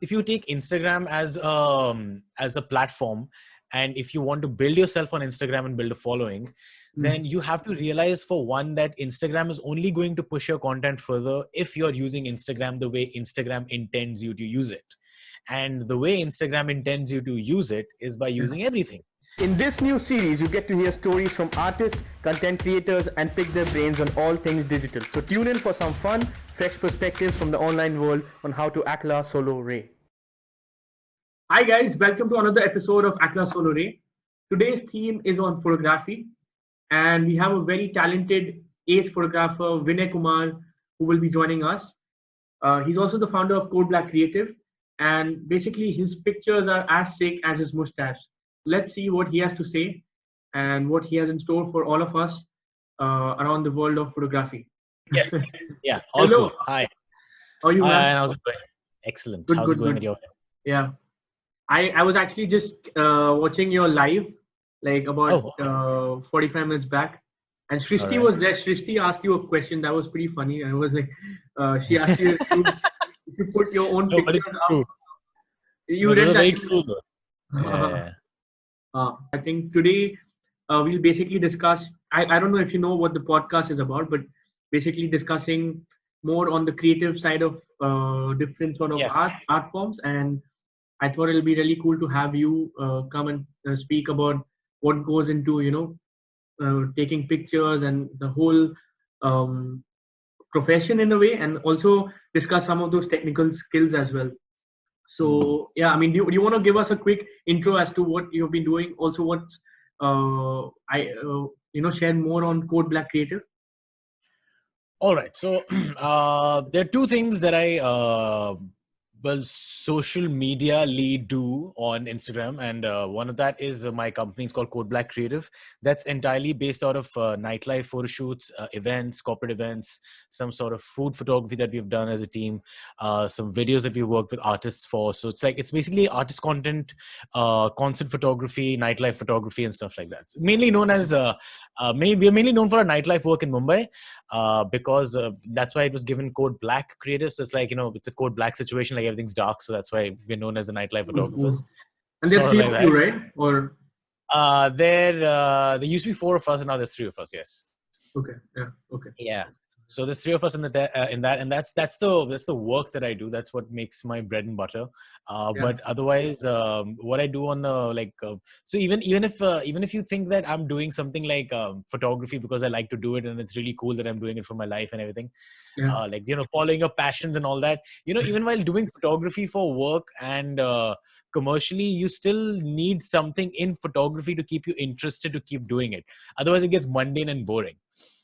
if you take Instagram as a platform, and if you want to build yourself on Instagram and build a following, then you have to realize, for one, that Instagram is only going to push your content further if you're using Instagram the way Instagram intends you to use it. And the way Instagram intends you to use it is by using everything. In this new series, you get to hear stories from artists, content creators, and pick their brains on all things digital. So tune in for some fun, fresh perspectives from the online world on how to Ekla Solo Ray. Hi guys, welcome to another episode of Ekla Solo Ray. Today's theme is on photography, and we have a very talented ace photographer, Vinay Kumar, who will be joining us. He's also the founder of Code Black Creative, and basically his pictures are as sick as his mustache. Let's see what he has to say and what he has in store for all of us around the world of photography. Yes. Yeah. All Hello. cool. Hi. How are you, man? How's it going? Excellent. Good, How's good, it going good. at your end? Yeah. I was actually just watching your live, like about 45 minutes back. And Shrishti was there. Shrishti asked you a question that was pretty funny. And it was like, she asked you if you put your own pictures up. You read that? Very true, though. Yeah. I think today we'll basically discuss, I don't know if you know what the podcast is about, but basically discussing more on the creative side of different sort of art forms. And I thought it'll be really cool to have you come and speak about what goes into, taking pictures and the whole profession in a way, and also discuss some of those technical skills as well. So yeah, I mean, do you want to give us a quick intro as to what you've been doing? Also, what's share more on Code Black Creative. All right. So there are two things that I social media lead do on Instagram, and one of that is my company is called Code Black Creative. That's entirely based out of nightlife photo shoots, events, corporate events, some sort of food photography that we've done as a team, some videos that we worked with artists for. So it's basically artist content, concert photography, nightlife photography, and stuff like that. It's mainly known as we're mainly known for our nightlife work in Mumbai. Because that's why it was given Code Black Creative. So it's like, it's a Code Black situation, like everything's dark. So that's why we're known as the nightlife photographers. And there are three of you, right? Or there used to be four of us, and now there's three of us. Yes. Okay. Yeah. Okay. Yeah. So there's three of us in that, and that's the work that I do. That's what makes my bread and butter. But otherwise, what I do on so even if you think that I'm doing something like photography because I like to do it and it's really cool that I'm doing it for my life and everything, following your passions and all that. Even while doing photography for work and commercially, you still need something in photography to keep you interested to keep doing it. Otherwise, it gets mundane and boring.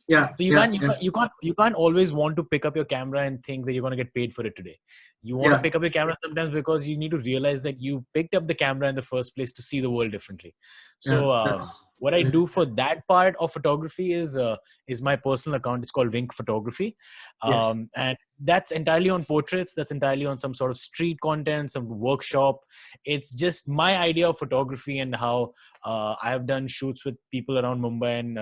Yeah. So you can't always want to pick up your camera and think that you're going to get paid for it today. You want to pick up your camera sometimes because you need to realize that you picked up the camera in the first place to see the world differently. So what I do for that part of photography is my personal account. It's called Vink Photography. And that's entirely on portraits. That's entirely on some sort of street content, some workshop. It's just my idea of photography and how I have done shoots with people around Mumbai and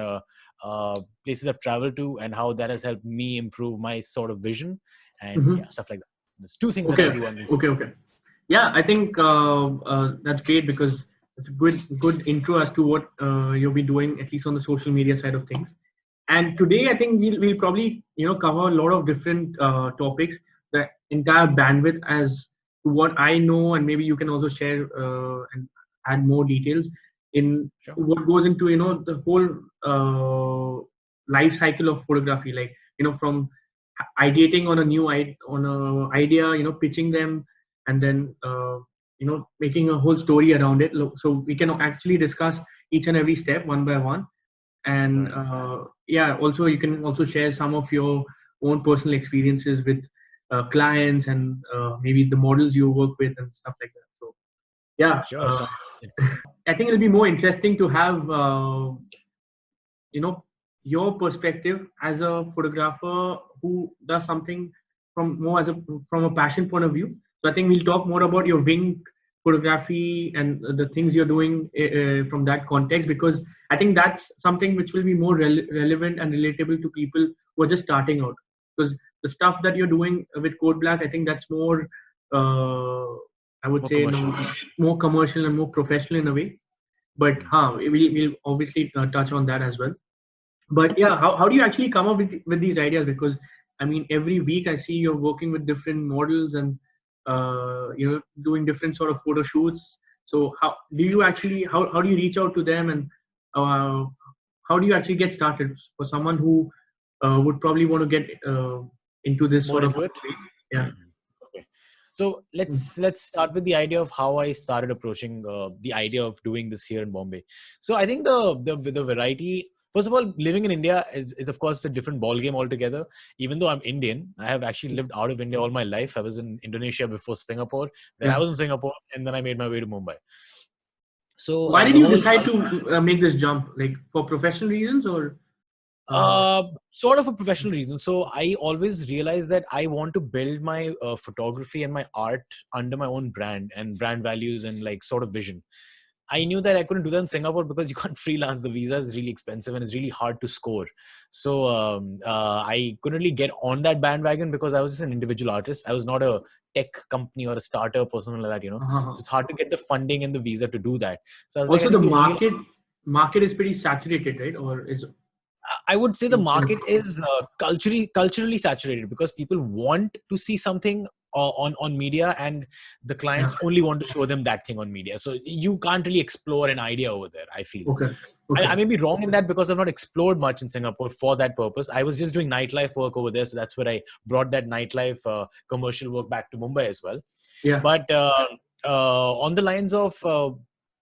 places I've traveled to, and how that has helped me improve my sort of vision and stuff like that. There's two things that I do on Instagram. Okay. Yeah, I think that's great because it's a good intro as to what you'll be doing, at least on the social media side of things. And today, I think we'll probably cover a lot of different topics, the entire bandwidth as to what I know, and maybe you can also share and add more details in what goes into the whole life cycle of photography, like from ideating on a new idea, pitching them, and then making a whole story around it. So we can actually discuss each and every step one by one. And also you can also share some of your own personal experiences with clients and maybe the models you work with and stuff like that. So I think it'll be more interesting to have your perspective as a photographer who does something from a passion point of view. So I think we'll talk more about your Vink photography and the things you're doing from that context, because I think that's something which will be more relevant and relatable to people who are just starting out. Because the stuff that you're doing with Code Black, I think that's more I would More say commercial. more commercial and more professional in a way. But we'll obviously touch on that as well. But yeah, how do you actually come up with these ideas? Because I mean, every week I see you're working with different models and doing different sort of photo shoots. So how do you reach out to them, and uh, how do you actually get started for someone who would probably want to get into this More sort of into it. yeah. Okay. So let's start with the idea of how I started approaching the idea of doing this here in Bombay. So I think the variety. First of all, living in India is of course a different ball game altogether. Even though I'm Indian, I have actually lived out of India all my life. I was in Indonesia before Singapore, then I Yeah. was in Singapore, and then I made my way to Mumbai. So Why did the you whole decide to make this jump? Like for professional reasons or? Uh, Sort of a professional reason. So I always realized that I want to build my photography and my art under my own brand and brand values and like sort of vision. I knew that I couldn't do that in Singapore because you can't freelance. The visa is really expensive and it's really hard to score. So I couldn't really get on that bandwagon because I was just an individual artist. I was not a tech company or a startup or something like that, you know. So it's hard to get the funding and the visa to do that. So I was like, I Also, the think the only market is pretty saturated, right? Or is I would say the market is culturally saturated because people want to see something on media, and the yeah. clients only want to show them that thing on media. So you can't really explore an idea over there, I feel. Okay. I Okay. may be wrong in that because I've not explored much in Singapore for that purpose. I was just doing nightlife work over there, so that's where I brought that nightlife commercial work back to Mumbai as well. Yeah. But on the lines of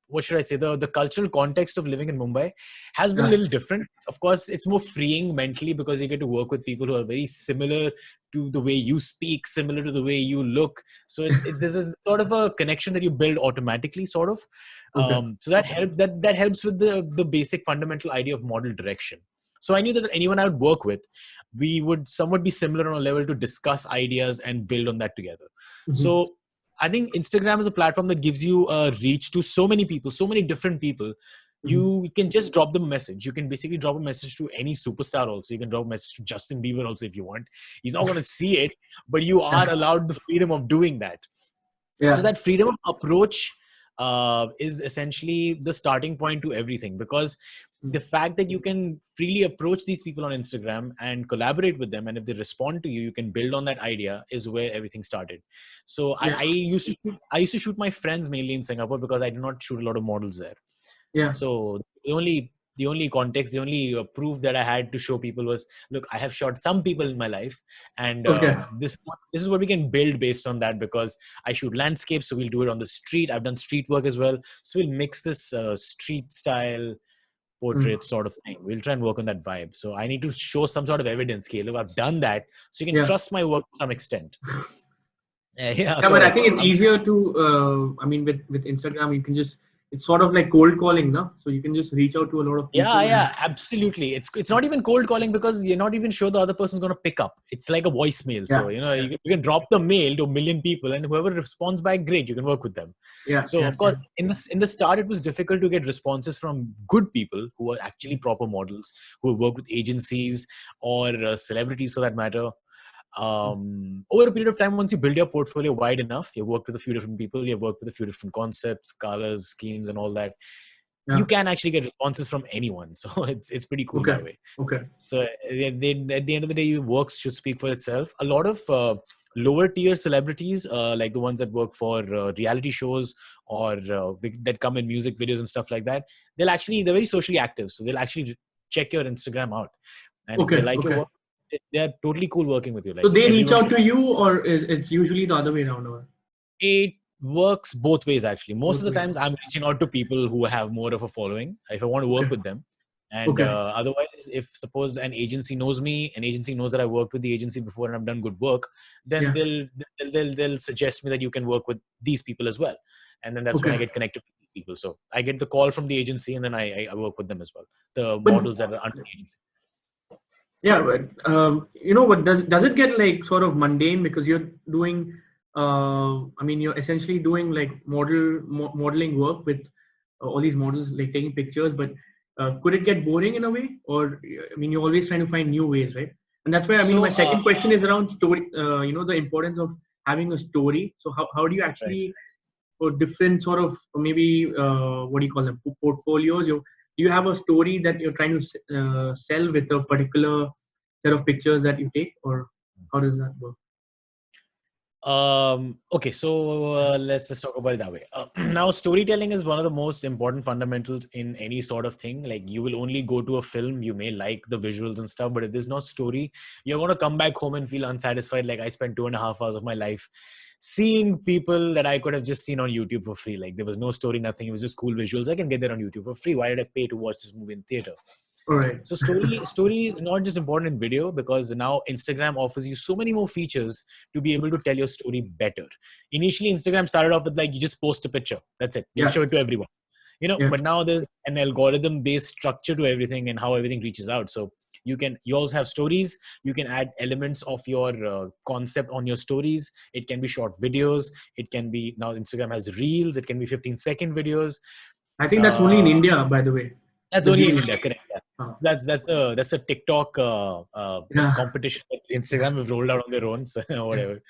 what should I say, the cultural context of living in Mumbai has been a Yeah. little different. Of course, it's more freeing mentally because you get to work with people who are very similar to the way you speak, similar to the way you look. So this is sort of a connection that you build automatically, sort of. Okay. So that helps with the basic fundamental idea of model direction. So I knew that anyone I would work with, we would somewhat be similar on a level to discuss ideas and build on that together. Mm-hmm. So I think Instagram is a platform that gives you a reach to so many people, so many different people. Mm-hmm. You can just drop them a message. You can basically drop a message to any superstar also. You can drop a message to Justin Bieber also if you want. He's not going to see it, but you are Yeah. allowed the freedom of doing that. So Yeah. that freedom of approach is essentially the starting point to everything, because the fact that you can freely approach these people on Instagram and collaborate with them, and if they respond to you, you can build on that idea, is where everything started. So Yeah. I used to shoot my friends mainly in Singapore because I did not shoot a lot of models there. Yeah. So the only context, the only proof that I had to show people was, look, I have shot some people in my life, and Okay. this is what we can build based on that, because I shoot landscapes, so we'll do it on the street. I've done street work as well, so we'll mix this street style Mm. portrait sort of thing. We'll try and work on that vibe. So I need to show some sort of evidence. Okay, look, I've done that, so you can Yeah. trust my work to some extent. Yeah, Yeah, but I so think it's easier to. I mean, with Instagram, you can just. It's sort of like cold calling, no? So you can just reach out to a lot of people. yeah, absolutely. It's not even cold calling because you're not even sure the other person's going to pick up. It's like a voicemail. Yeah. So, you can drop the mail to a million people, and whoever responds back, great, you can work with them. Yeah. So, Yeah. of course, in the start, it was difficult to get responses from good people who are actually proper models, who have worked with agencies or celebrities for that matter. Over a period of time, once you build your portfolio wide enough, you've worked with a few different people, you've worked with a few different concepts, colors, schemes, and all that, you Yeah. can actually get responses from anyone. So it's pretty cool Okay. that way. Okay. So at the end of the day, your works should speak for itself. A lot of lower tier celebrities, like the ones that work for reality shows or that come in music videos and stuff like that, they're very socially active. So they'll actually check your Instagram out, and if they Okay. like your Okay. work, they're totally cool working with you. So Like they reach everyone out should. to you, or it's usually the other way around? Or It works both ways actually. Most both of the ways? times I'm reaching out to people who have more of a following if I want to work Okay. with them. And Okay. otherwise, if suppose an agency knows me, an agency knows that I worked with the agency before and I've done good work, then Yeah. they'll suggest me that you can work with these people as well. And then that's when I Okay. get connected with these people. So I get the call from the agency, and then I work with them as well, the But models that are under the agency. yeah, but what does it get like sort of mundane because you're doing I mean you're essentially doing like modeling work with all these models, like taking pictures, but could it get boring in a way? Or I mean, you're always trying to find new ways, right? And that's why I mean So my second question is around story, the importance of having a story. So how do you right. actually for different sort of maybe what do you call them, portfolios? You have a story that you're trying to sell with a particular set of pictures that you take, or how does that work? Okay, so let's talk about it that way. Now, storytelling is one of the most important fundamentals in any sort of thing. Like, you will only go to a film, you may like the visuals and stuff, but if there's no story, you're going to come back home and feel unsatisfied. Like, I spent 2.5 hours of my life seeing people that I could have just seen on YouTube for free. Like, there was no story, nothing. It was just cool visuals. I can get that on YouTube for free. Why did I pay to watch this movie in theater? All right. So story is not just important in video, because now Instagram offers you so many more features to be able to tell your story better. Initially, Instagram started off with like, you just post a picture. That's it. You Yeah. show it to everyone. Yeah. But now there's an algorithm-based structure to everything and how everything reaches out. So you also have stories. You can add elements of your concept on your stories. It can be short videos. It can be, now Instagram has reels. It can be 15-second videos. I think that's only in India, by the way. That's The only in reels. India, correct? Yeah. Oh. That's the TikTok Yeah. competition that Instagram have rolled out on their own, so whatever.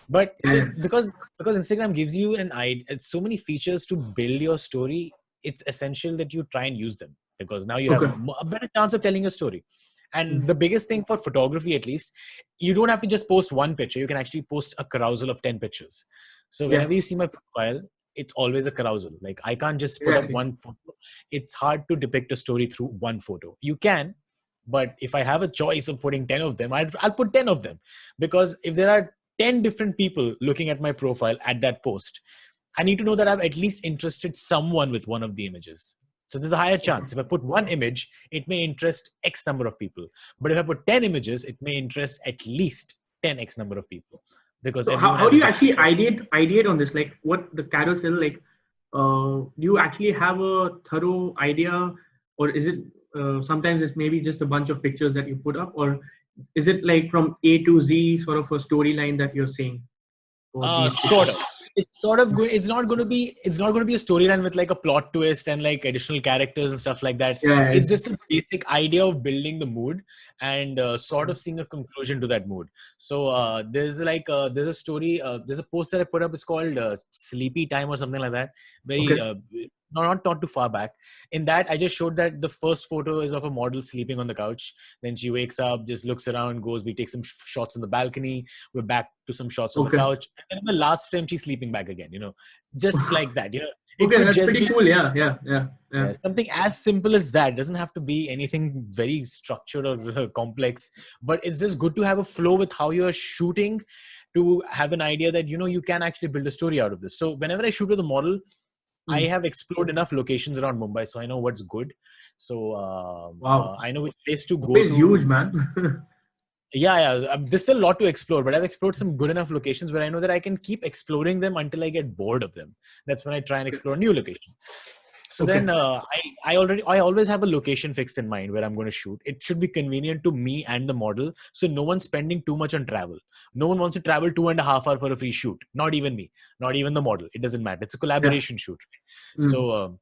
But Yeah. because Instagram gives you it's so many features to build your story, it's essential that you try and use them, because now you have Okay. a better chance of telling a story. And the biggest thing for photography, at least, you don't have to just post one picture. You can actually post a carousel of 10 pictures. So whenever you see my profile, it's always a carousel. Like, I can't just put up Exactly. one photo. It's hard to depict a story through one photo. You can, but if I have a choice of putting 10 of them, I'll put 10 of them. Because if there are 10 different people looking at my profile at that post, I need to know that I've at least interested someone with one of the images. So there's a higher chance. If I put one image, it may interest X number of people. But if I put 10 images, it may interest at least 10X number of people. Because So everyone how has do a you actually different ideate on this? Like, what the carousel, like, do you actually have a thorough idea, or is it sometimes it's maybe just a bunch of pictures that you put up, or is it like from A to Z sort of a storyline that you're saying for these Sort pictures? of. It's sort of going. It's not going to be a storyline with like a plot twist and like additional characters and stuff like that. Yeah. It's just a basic idea of building the mood and sort of seeing a conclusion to that mood. So there's a story. There's a post that I put up. It's called Sleepy Time or something like that. Very not too far back. In that, I just showed that the first photo is of a model sleeping on the couch. Then she wakes up, just looks around, goes. We take some shots on the balcony. We're back to some shots on the couch. And then in the last frame, she's sleeping back again. Just like that. It could that's just pretty be cool. Yeah. something as simple as that. Doesn't have to be anything very structured or complex. But it's just good to have a flow with how you're shooting, to have an idea that you can actually build a story out of this. So whenever I shoot with a model, I have explored enough locations around Mumbai, so I know what's good. So Wow. I know which place to go Mumbai is to. huge, man. Yeah. There's still a lot to explore, but I've explored some good enough locations where I know that I can keep exploring them until I get bored of them. That's when I try and explore a new location. So then I always have a location fixed in mind where I'm going to shoot. It should be convenient to me and the model, so no one's spending too much on travel. No one wants to travel 2.5 hours for a free shoot. Not even me, not even the model. It doesn't matter. It's a collaboration shoot. So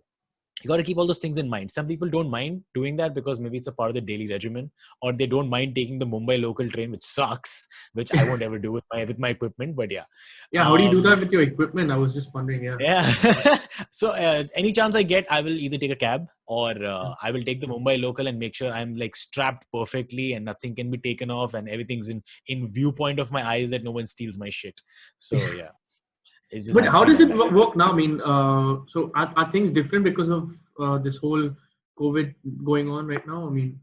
you got to keep all those things in mind. Some people don't mind doing that because maybe it's a part of their daily regimen, or they don't mind taking the Mumbai local train, which sucks, which I won't ever do with my equipment. But yeah. Yeah, how do you do that with your equipment? I was just wondering. Yeah. So any chance I get, I will either take a cab or I will take the Mumbai local and make sure I'm like strapped perfectly and nothing can be taken off and everything's in viewpoint of my eyes, that no one steals my shit. So yeah. But how does it work now? I mean, so are things different because of this whole COVID going on right now? I mean,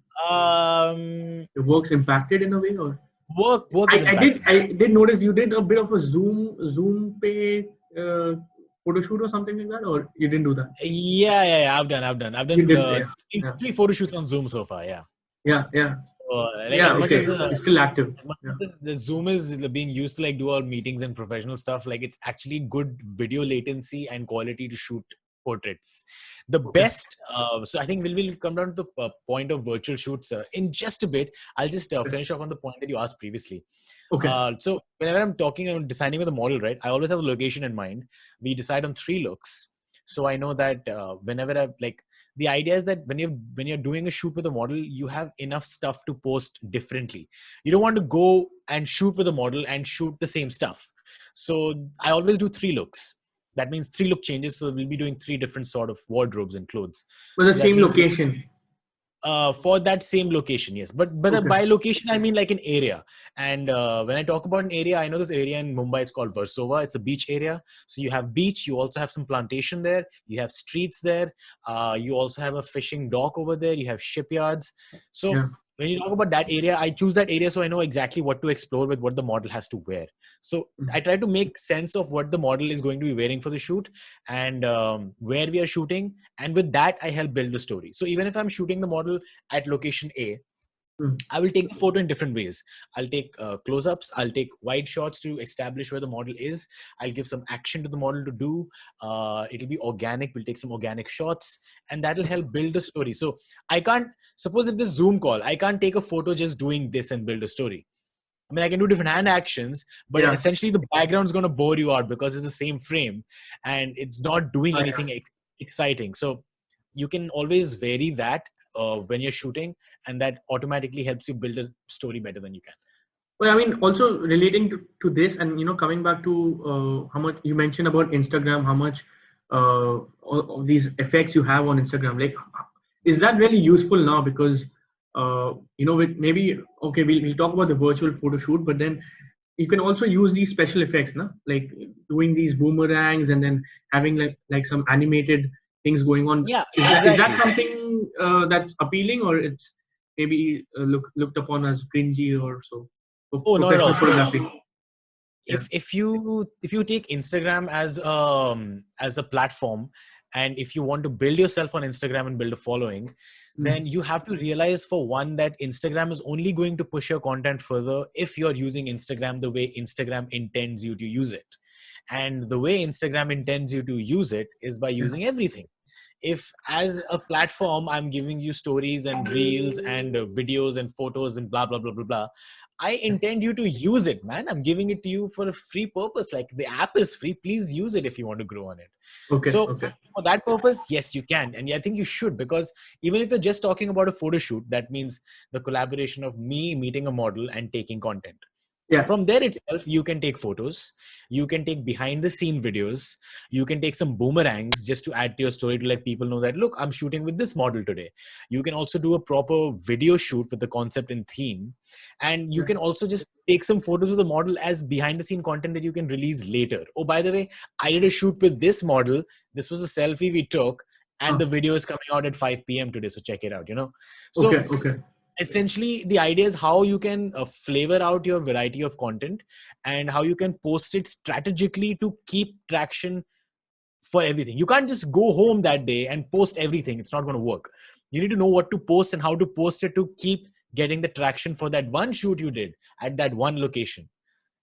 the work's impacted in a way, or work is impacted. I did notice you did a bit of a Zoom pay photo shoot or something like that, or you didn't do that? Yeah. I've done 3 photo shoots on Zoom so far. Yeah. Yeah. So, It's still active. The Zoom is being used to like do all meetings and professional stuff. Like, it's actually good video latency and quality to shoot portraits. The best. So I think we'll come down to the point of virtual shoots in just a bit. I'll just finish off on the point that you asked previously. Okay. So whenever I'm designing with a model, right, I always have a location in mind. We decide on 3 looks. So I know that whenever the idea is that when you're doing a shoot with a model, you have enough stuff to post differently. You don't want to go and shoot with a model and shoot the same stuff. So I always do 3 looks. that means 3 look changes. So we'll be doing 3 different sort of wardrobes and clothes. For the So that same means location. for that same location, yes. But Okay. by location, I mean like an area. And when I talk about an area, I know this area in Mumbai, it's called Versova. It's a beach area. So you have beach, you also have some plantation there, you have streets there, you also have a fishing dock over there, you have shipyards. So Yeah. when you talk about that area, I choose that area so I know exactly what to explore with what the model has to wear. So I try to make sense of what the model is going to be wearing for the shoot, and where we are shooting. And with that, I help build the story. So even if I'm shooting the model at location A, Mm. I will take the photo in different ways. I'll take close-ups. I'll take wide shots to establish where the model is. I'll give some action to the model to do. It'll be organic. We'll take some organic shots, and that'll help build the story. So I can't, suppose if this Zoom call, I can't take a photo just doing this and build a story. I mean, I can do different hand actions, but Yeah. essentially the background's going to bore you out because it's the same frame and it's not doing Yeah. anything exciting. So you can always vary that when you're shooting, and that automatically helps you build a story better than you can. Well, I mean, also relating to this, and coming back to how much you mentioned about Instagram, how much all these effects you have on Instagram, like, is that really useful now? Because with maybe, okay, we'll talk about the virtual photo shoot, but then you can also use these special effects, no? Like doing these boomerangs and then having like some animated things going on. Yeah, Is that exactly. something that's appealing, or it's maybe looked upon as cringy or so? Oh, not at all. Professional So photography. if you take Instagram as a platform, and if you want to build yourself on Instagram and build a following, then you have to realize, for one, that Instagram is only going to push your content further if you're using Instagram the way Instagram intends you to use it. And the way Instagram intends you to use it is by using everything. If as a platform I'm giving you stories and reels and videos and photos and blah blah blah blah blah, I intend you to use it, man. I'm giving it to you for a free purpose. Like, the app is free, please use it if you want to grow on it. Okay. So Okay. for that purpose, yes, you can. And I think you should, because even if you're just talking about a photo shoot, that means the collaboration of me meeting a model and taking content. Yeah. From there itself, you can take photos, you can take behind the scene videos, you can take some boomerangs just to add to your story, to let people know that, look, I'm shooting with this model today. You can also do a proper video shoot with the concept and theme. And you can also just take some photos of the model as behind the scene content that you can release later. Oh, by the way, I did a shoot with this model. This was a selfie we took, and the video is coming out at 5 p.m. today. So check it out, So Okay. essentially, the idea is how you can flavor out your variety of content, and how you can post it strategically to keep traction for everything. You can't just go home that day and post everything. It's not going to work. You need to know what to post and how to post it to keep getting the traction for that one shoot you did at that one location.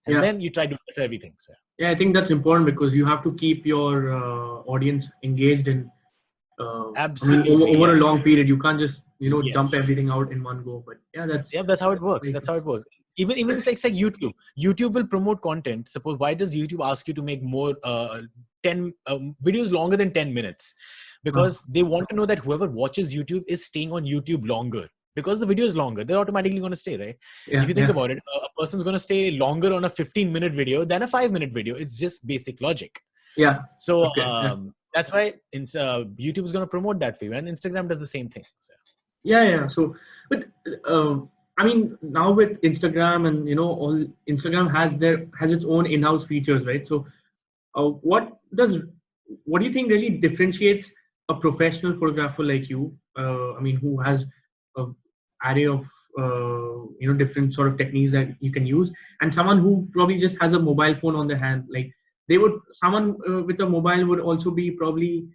And Yeah. then you try to filter everything. So Yeah, I think that's important, because you have to keep your audience engaged in. Absolutely, Over yeah. a long period, you can't just dump Yes. everything out in one go. But That's how it works. That's how it works. Even it's like YouTube. YouTube will promote content. Suppose, why does YouTube ask you to make more 10 videos longer than 10 minutes? Because they want to know that whoever watches YouTube is staying on YouTube longer. Because the video is longer, they're automatically going to stay, right? Yeah, If you think about it, a person's going to stay longer on a 15-minute video than a 5-minute video. It's just basic logic. Yeah. So Okay. that's why YouTube is going to promote that for you, and Instagram does the same thing. So. Yeah. So, but I mean, now with Instagram and all, Instagram has its own in-house features, right? So, what do you think really differentiates a professional photographer like you? Who has a array of different sort of techniques that you can use, and someone who probably just has a mobile phone on their hand. Like, someone with a mobile would also be probably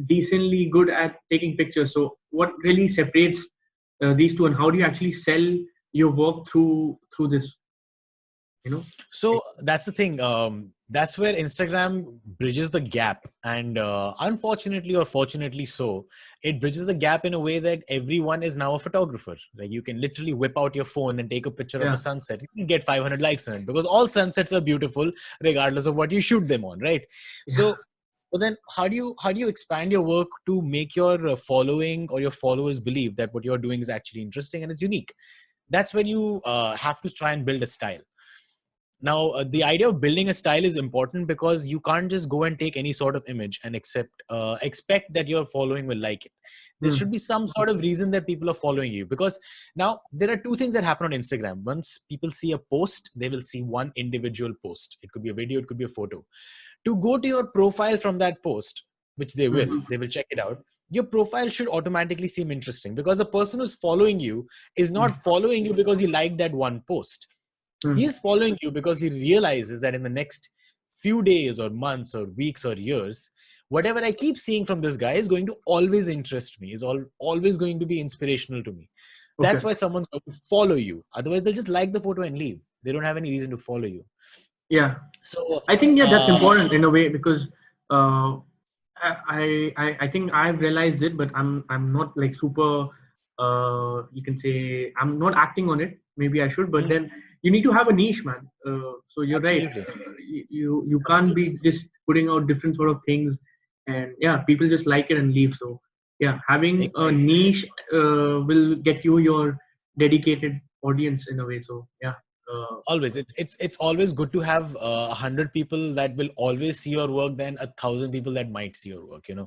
decently good at taking pictures. So what really separates these two, and how do you actually sell your work through this? So that's the thing. That's where Instagram bridges the gap, and unfortunately or fortunately so, it bridges the gap in a way that everyone is now a photographer. Like, you can literally whip out your phone and take a picture of a sunset. You can get 500 likes on it, because all sunsets are beautiful regardless of what you shoot them on, right? So, but then how do you expand your work to make your following or your followers believe that what you're doing is actually interesting and it's unique? That's when you have to try and build a style. Now, the idea of building a style is important because you can't just go and take any sort of image and expect that your following will like it. There should be some sort of reason that people are following you, because now there are two things that happen on Instagram. Once people see a post, they will see one individual post. It could be a video, it could be a photo. To go to your profile from that post, which they will check it out. Your profile should automatically seem interesting, because the person who's following you is not following you because he liked that one post. He is following you because he realizes that in the next few days or months or weeks or years, whatever I keep seeing from this guy is going to always interest me, is always going to be inspirational to me. That's why someone's going to follow you. Otherwise, they'll just like the photo and leave. They don't have any reason to follow you. Yeah. So I think that's important in a way, because I think I've realized it, but I'm not like super. You can say I'm not acting on it. Maybe I should, but then you need to have a niche, man. So you're Absolutely. right. You can't be just putting out different sort of things, and yeah, people just like it and leave. So yeah, having a niche will get you your dedicated audience in a way. So yeah. Always, it's always good to have 100 people that will always see your work than 1,000 people that might see your work. You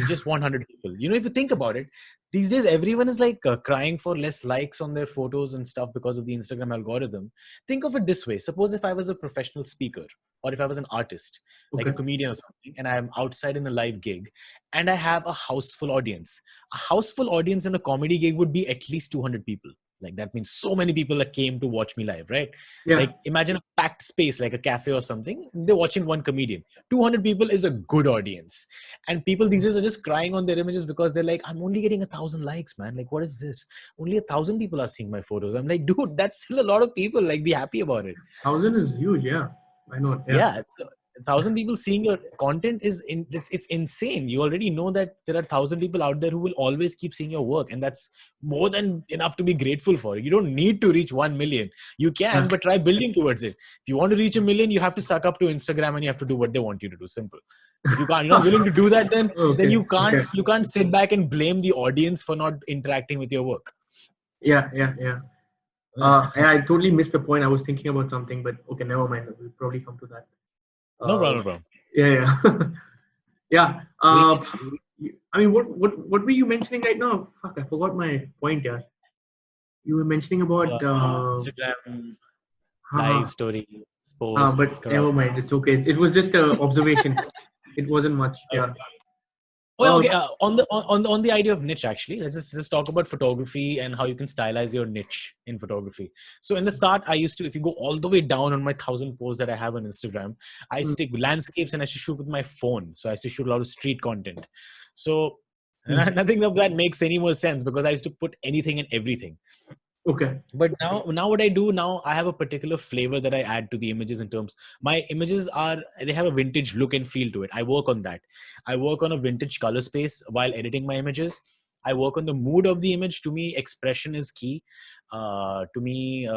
just want 100 people. If you think about it, these days everyone is like crying for less likes on their photos and stuff because of the Instagram algorithm. Think of it this way: suppose if I was a professional speaker, or if I was an artist, like a comedian or something, and I'm outside in a live gig, and I have a houseful audience. A houseful audience in a comedy gig would be at least 200 people. Like, that means so many people that came to watch me live, right? Yeah. Like, imagine a packed space like a cafe or something. They're watching one comedian. 200 people is a good audience. And people these days are just crying on their images because they're like, I'm only getting 1,000 likes, man. Like, what is this? Only 1,000 people are seeing my photos. I'm like, dude, that's still a lot of people. Like, be happy about it. 1,000 is huge. Yeah, I know. Yeah, it's 1,000 people seeing your content it's insane. You already know that there are 1,000 people out there who will always keep seeing your work, and that's more than enough to be grateful for. You don't need to reach 1 million. You can, but try building towards it. If you want to reach 1 million, you have to suck up to Instagram and you have to do what they want you to do. Simple. If you're not willing to do that, then you can't sit back and blame the audience for not interacting with your work. Yeah. I totally missed the point. I was thinking about something, but okay, never mind. We'll probably come to that. No problem. Yeah. Yeah. I mean, what were you mentioning right now? Fuck, I forgot my point. Yeah. You were mentioning about Instagram live stories, posts. but never mind. It's okay. It was just an observation. It wasn't much. Yeah. Well, okay. On the idea of niche, actually, let's talk about photography and how you can stylize your niche in photography. So in the start, I used to, if you go all the way down on my 1,000 posts that I have on Instagram, I used to take landscapes and I used to shoot with my phone. So I used to shoot a lot of street content. So nothing of that makes any more sense because I used to put anything and everything. Okay. But now what I do now, I have a particular flavor that I add to the images. In terms, my images they have a vintage look and feel to it. I work on that. I work on a vintage color space while editing my images. I work on the mood of the image. To me, expression is key. To me,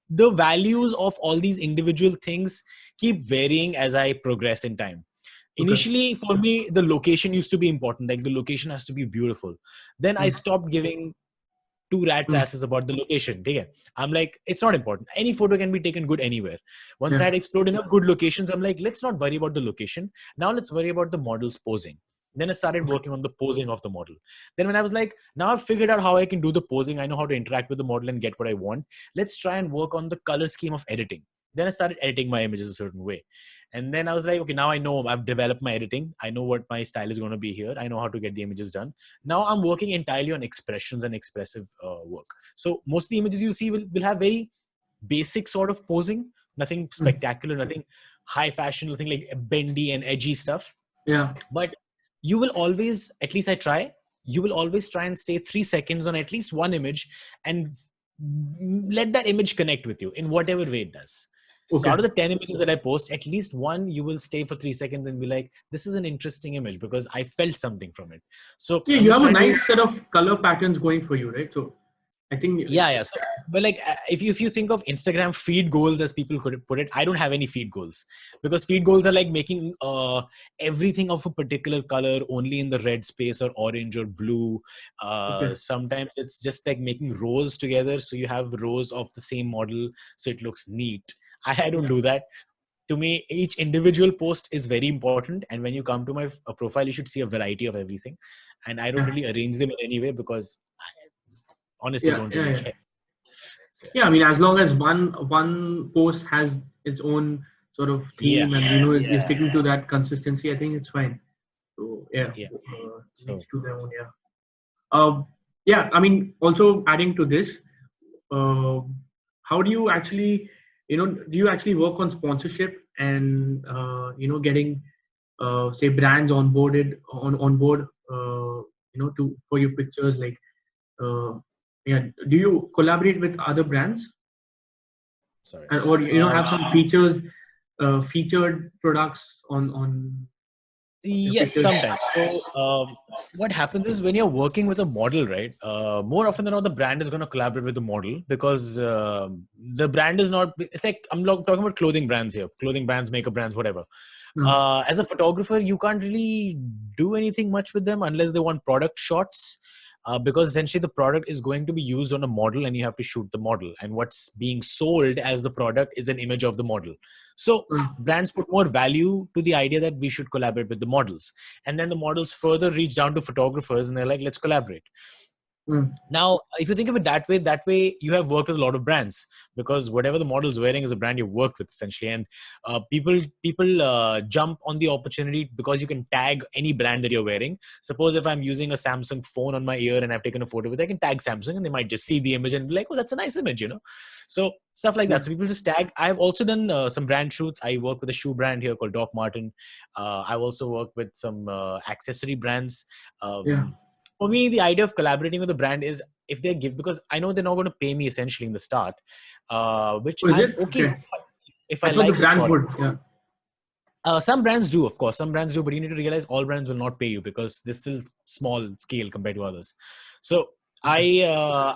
the values of all these individual things keep varying as I progress in time. Initially, for me, the location used to be important. Like, the location has to be beautiful. Then I stopped giving two rats asses about the location. Okay? I'm like, it's not important. Any photo can be taken good anywhere. Once I had explored enough good locations, I'm like, let's not worry about the location. Now let's worry about the model's posing. Then I started working on the posing of the model. Then when I was like, now I've figured out how I can do the posing. I know how to interact with the model and get what I want. Let's try and work on the color scheme of editing. Then I started editing my images a certain way. And then I was like, okay, now I know I've developed my editing. I know what my style is going to be here. I know how to get the images done. Now I'm working entirely on expressions and expressive work. So most of the images you see will have very basic sort of posing, nothing spectacular, nothing high fashion, nothing like bendy and edgy stuff. Yeah. But you will always, at least I try, you will always try and stay 3 seconds on at least one image and let that image connect with you in whatever way it does. So out of the 10 images that I post, at least one you will stay for 3 seconds and be like, this is an interesting image because I felt something from it. So yeah, you have a nice set of color patterns going for you, right? So I think yeah. So, but like if you think of Instagram feed goals, as people could put it, I don't have any feed goals, because feed goals are like making everything of a particular color only in the red space or orange or blue. Sometimes it's just like making rows together, so you have rows of the same model, so it looks neat. I don't do that. To me, each individual post is very important. And when you come to my profile, you should see a variety of everything. And I don't Yeah, really arrange them in any way because I honestly yeah, don't yeah, really yeah. care. So, Yeah, I mean, as long as one post has its own sort of yeah, theme, and you're yeah, sticking to that consistency, I think it's fine. So yeah, yeah. each So, to their own. Yeah. Yeah. I mean, also adding to this, uh, how do you actually, do you actually work on sponsorship and getting say brands onboarded on board, to for your pictures, like yeah, do you collaborate with other brands, sorry. and or Uh, have some features, featured products on your Yes, pictures? sometimes. So, what happens is when you're working with a model, right? More often than not, the brand is going to collaborate with the model because the brand is not. It's like talking about clothing brands here, clothing brands, makeup brands, whatever. Mm, As a photographer, you can't really do anything much with them unless they want product shots. Because essentially the product is going to be used on a model and you have to shoot the model, and what's being sold as the product is an image of the model. So mm, brands put more value to the idea that we should collaborate with the models, and then the models further reach down to photographers and they're like, let's collaborate. mm. Now, if you think of it that way you have worked with a lot of brands, because whatever the model is wearing is a brand you've worked with essentially. And people jump on the opportunity because you can tag any brand that you're wearing. Suppose if I'm using a Samsung phone on my ear and I've taken a photo with it, I can tag Samsung and they might just see the image and be like, oh, that's a nice image, so stuff like Yeah, that. So people just tag. I've also done some brand shoots. I work with a shoe brand here called Doc Martin. I've also worked with some accessory brands. yeah. For me, the idea of collaborating with a brand is if they give, because I know they're not going to pay me essentially in the start, which Oh, is I'm it okay with okay? if I I thought the like the brands product. would. Yeah. Some brands do, of course, some brands do, but you need to realize all brands will not pay you because they're still small scale compared to others. So Okay.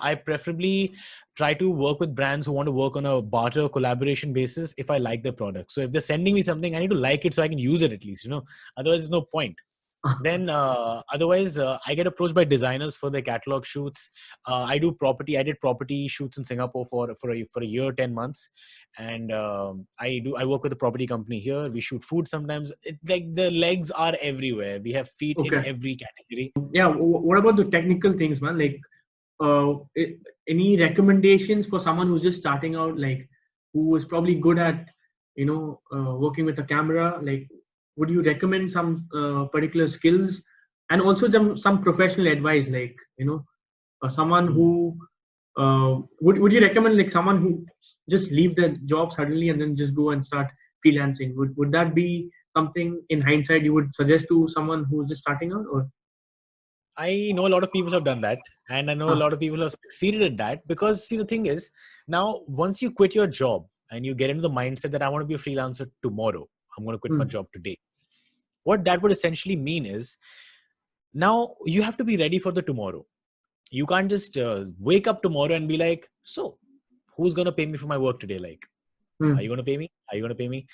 I preferably try to work with brands who want to work on a barter collaboration basis if I like their product. So if they're sending me something, I need to like it so I can use it at least, otherwise there's no point. Then otherwise I get approached by designers for their catalog shoots. I did property shoots in Singapore for a year, 10 months. And I work with a property company here. We shoot food sometimes. Like the legs are everywhere. We have feet in Okay. every category. Yeah. What about the technical things, man? Like, uh, i- any recommendations for someone who's just starting out, like who is probably good at, working with a camera? Like, would you recommend some particular skills, and also some professional advice, like someone Hmm. who would you recommend, like someone who just leave their job suddenly and then just go and start freelancing? Would that be something in hindsight you would suggest to someone who's just starting out, or? I know a lot of people have done that, and I know a Ah, lot of people have succeeded at that. Because see, the thing is, now once you quit your job and you get into the mindset that I want to be a freelancer tomorrow, I'm going to quit my hmm, job today. What that would essentially mean is now you have to be ready for the tomorrow. You can't just wake up tomorrow and be like, so who's going to pay me for my work today? Like, are you hmm, going to pay me? Are you going to pay me?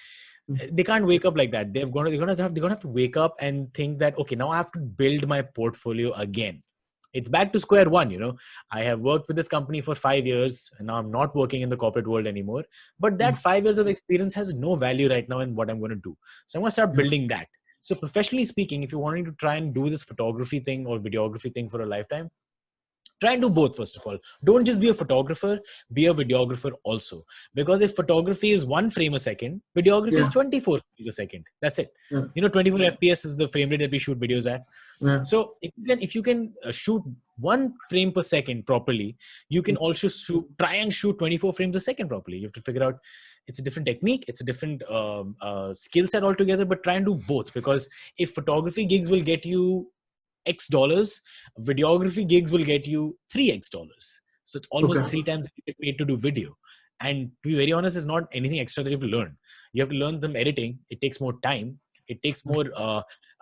hmm. They can't wake up like that. They're gonna have to wake up and think that, okay, now I have to build my portfolio again. It's back to square one. I have worked with this company for 5 years and now I'm not working in the corporate world anymore. But Hmm. that 5 years of experience has no value right now in what I'm going to do. So I'm going to start Yeah. building that. So professionally speaking, if you're wanting to try and do this photography thing or videography thing for a lifetime, try and do both. First of all, don't just be a photographer, be a videographer also. Because if photography is 1 frame a second, videography is Yeah. 24 frames a second. That's it. Yeah. 24 fps is the frame rate that we shoot videos at. Yeah. So if you can shoot 1 frame per second properly, you can also try and shoot 24 frames a second properly. You have to figure out, it's a different technique, it's a different skill set altogether, but try and do both. Because if photography gigs will get you X dollars, videography gigs will get you 3x dollars. So it's almost Okay. 3 times that you get paid to do video. And to be very honest, it's not anything extra that you have to learn. You have to learn some editing. It takes more time. It takes more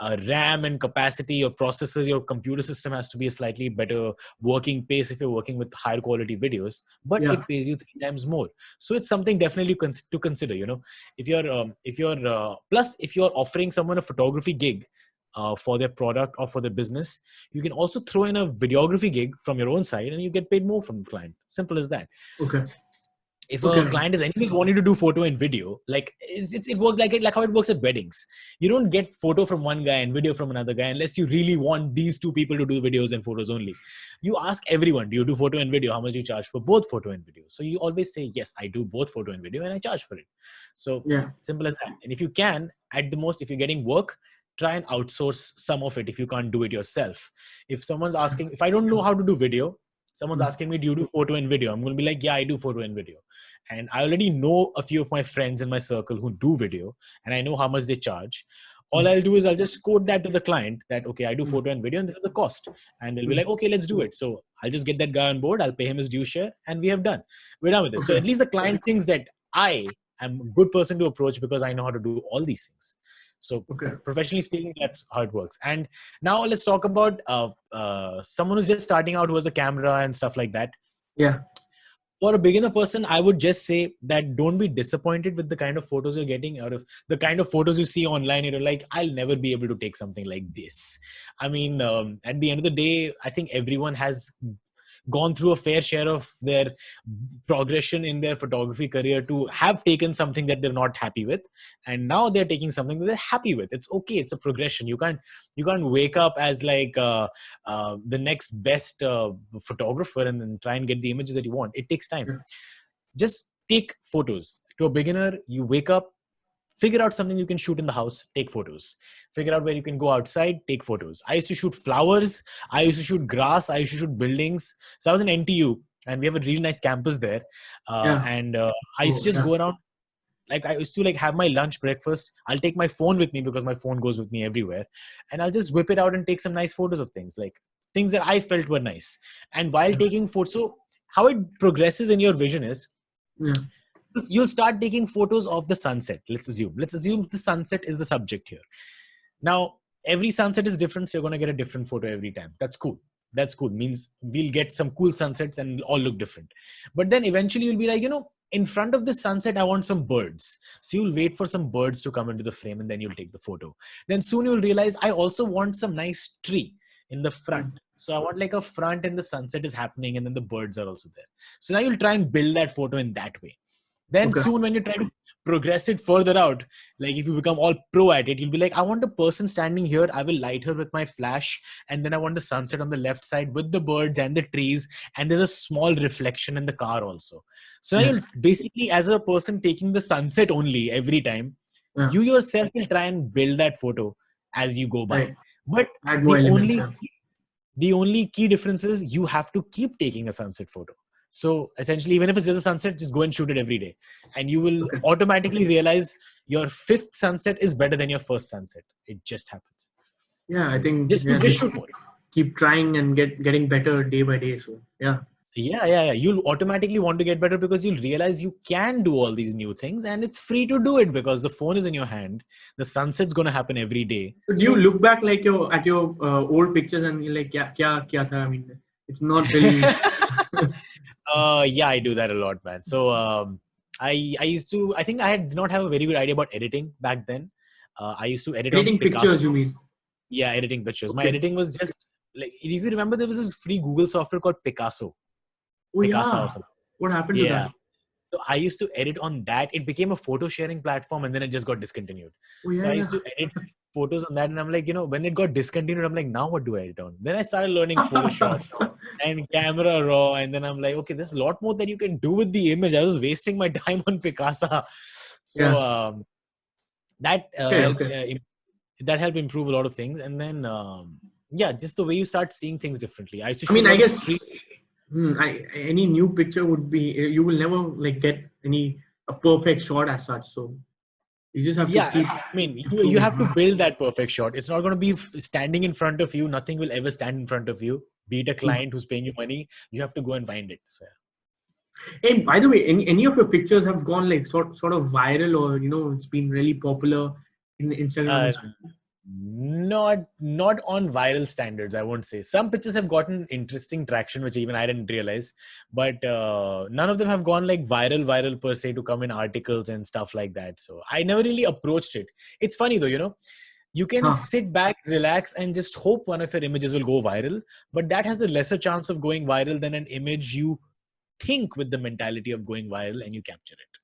RAM and capacity. Your processor, your computer system has to be a slightly better working pace if you're working with higher quality videos. But Yeah. it pays you 3 times more. So it's something definitely to consider. Plus if you're offering someone a photography gig for their product or for their business, you can also throw in a videography gig from your own side and you get paid more from the client. Simple as that. Okay. If a Okay. client is anyways wanting to do photo and video, like it works like how it works at weddings. You don't get photo from one guy and video from another guy unless you really want these two people to do videos and photos only. You ask everyone, do you do photo and video? How much do you charge for both photo and video? So you always say, yes, I do both photo and video and I charge for it. So Yeah. simple as that. And if you can, at the most, if you're getting work, try and outsource some of it if you can't do it yourself. If someone's asking, if I don't know how to do video, someone's asking me, do you do photo and video? I'm going to be like, yeah, I do photo and video. And I already know a few of my friends in my circle who do video, and I know how much they charge. All I'll do is I'll just quote that to the client that, okay, I do photo and video and this is the cost. And they'll be like, okay, let's do it. So I'll just get that guy on board. I'll pay him his due share and we're done with it. So Okay. at least the client thinks that I am a good person to approach because I know how to do all these things. So Okay. professionally speaking, that's how it works. And now let's talk about someone who's just starting out who has a camera and stuff like that. Yeah. For a beginner person, I would just say that don't be disappointed with the kind of photos you're getting out of the kind of photos you see online. You're like, I'll never be able to take something like this. I mean, at the end of the day, I think everyone has gone through a fair share of their progression in their photography career to have taken something that they're not happy with, and now they're taking something that they're happy with. It's okay. It's a progression. You can't wake up as like the next best photographer and then try and get the images that you want. It takes time. Yeah. Just take photos. To a beginner, you wake up, figure out something you can shoot in the house, take photos. Figure out where you can go outside, take photos. I used to shoot flowers. I used to shoot grass. I used to shoot buildings. So I was in NTU and we have a really nice campus there. Yeah. And I used to just go around. Like I used to like have my lunch, breakfast. I'll take my phone with me because my phone goes with me everywhere. And I'll just whip it out and take some nice photos of things, like things that I felt were nice. And while taking photos, so how it progresses in your vision is, Yeah. you'll start taking photos of the sunset. Let's assume the sunset is the subject here. Now, every sunset is different. So you're going to get a different photo every time. That's cool. Means we'll get some cool sunsets and all look different. But then eventually you'll be like, in front of the sunset, I want some birds. So you'll wait for some birds to come into the frame and then you'll take the photo. Then soon you'll realize I also want some nice tree in the front. So I want like a front and the sunset is happening and then the birds are also there. So now you'll try and build that photo in that way. Then soon when you try to progress it further out, like if you become all pro at it, you'll be like, I want a person standing here. I will light her with my flash. And then I want the sunset on the left side with the birds and the trees. And there's a small reflection in the car also. So now you'll basically, as a person taking the sunset only every time, you yourself will try and build that photo as you go by. Right. But Add more elements, the only key difference is you have to keep taking a sunset photo. So essentially, even if it's just a sunset, just go and shoot it every day. And you will automatically realize your fifth sunset is better than your first sunset. It just happens. Yeah, So I think just shoot more. keep trying and getting better day by day. So yeah. Yeah. You'll automatically want to get better because you'll realize you can do all these new things and it's free to do it because the phone is in your hand. The sunset's going to happen every day. So do you look back like at your old pictures and you're like, kya tha? I mean, it's not really. Yeah, I do that a lot, man. So I used to, I think I did not have a very good idea about editing back then. I used to edit Editing on Picasso. pictures, you mean? Yeah, editing pictures. My editing was just like, if you remember, there was this free Google software called Picasso. Oh, Picasso yeah. or something. What happened to that? So I used to edit on that. It became a photo sharing platform and then it just got discontinued. Oh, yeah, So I used to edit photos on that and I'm like, when it got discontinued, I'm like, now what do I edit on? Then I started learning Photoshop and Camera Raw. And then I'm like, okay, there's a lot more that you can do with the image. I was wasting my time on Picasso. So that helped improve a lot of things. And then, just the way you start seeing things differently. I used to shoot I guess any new picture would be, you will never like get a perfect shot as such. So you just have to keep. I mean, you have to build that perfect shot. It's not going to be standing in front of you. Nothing will ever stand in front of you. Be it a client who's paying you money, you have to go and find it. So, Hey, by the way, any of your pictures have gone like sort of viral, or it's been really popular in Instagram? Not on viral standards, I won't say. Some pictures have gotten interesting traction, which even I didn't realize. But none of them have gone like viral per se to come in articles and stuff like that. So I never really approached it. It's funny though, you can sit back, relax, and just hope one of your images will go viral. But that has a lesser chance of going viral than an image you think with the mentality of going viral and you capture it.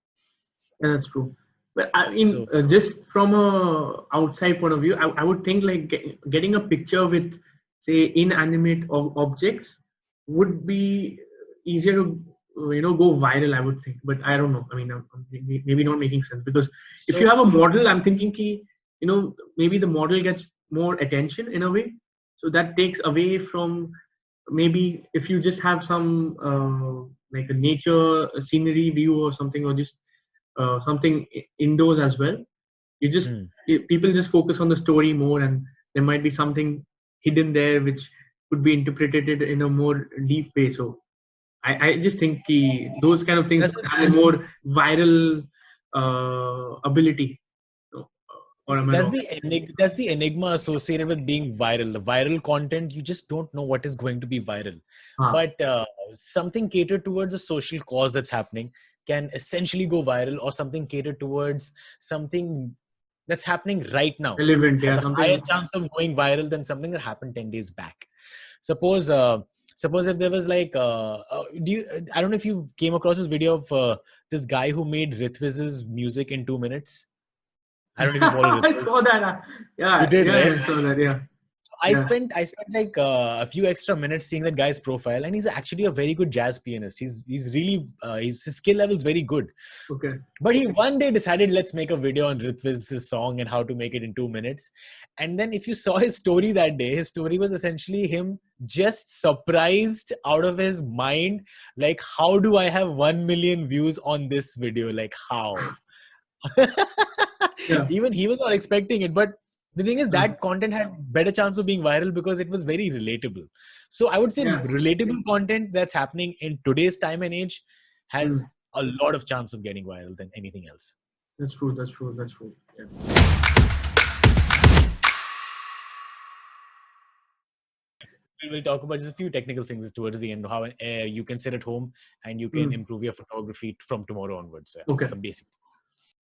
Yeah, that's true. But I mean, So- just from a outside point of view, I would think like getting a picture with, say, inanimate objects would be easier to go viral. I would think, but I don't know. I mean, I'm maybe not making sense, because if you have a model, I'm thinking maybe the model gets more attention in a way, so that takes away from, maybe if you just have some like a nature scenery view or something, or just something indoors as well. You just people just focus on the story more, and there might be something hidden there which could be interpreted in a more deep way. So I just think those kind of things have a more viral ability. So, or am I that's wrong? that's the enigma associated with being viral. The viral content, you just don't know what is going to be viral. But something catered towards a social cause that's happening can essentially go viral, or something catered towards something that's happening right now Relevant, has yeah, a higher something. chance of going viral than something that happened 10 days back. Suppose suppose if there was like I don't know if you came across this video of this guy who made Ritviz's music in 2 minutes. I don't know if you follow I Ritviz. saw that. You Yeah, did, yeah, right? I saw that. Yeah, I yeah. spent like a few extra minutes seeing that guy's profile, and he's actually a very good jazz pianist. He's really his skill level is very good. Okay. But he one day decided, let's make a video on Ritviz's song and how to make it in 2 minutes. And then if you saw his story that day, his story was essentially him just surprised out of his mind, like, how do I have 1 million views on this video? Like, how? Yeah. Even he was not expecting it. But the thing is, that content had better chance of being viral because it was very relatable. So I would say Yeah. relatable content that's happening in today's time and age has Mm. a lot of chance of getting viral than anything else. That's true. That's true. That's true. Yeah. We'll talk about just a few technical things towards the end, how you can sit at home and you can improve your photography from tomorrow onwards. So, Okay. some basic.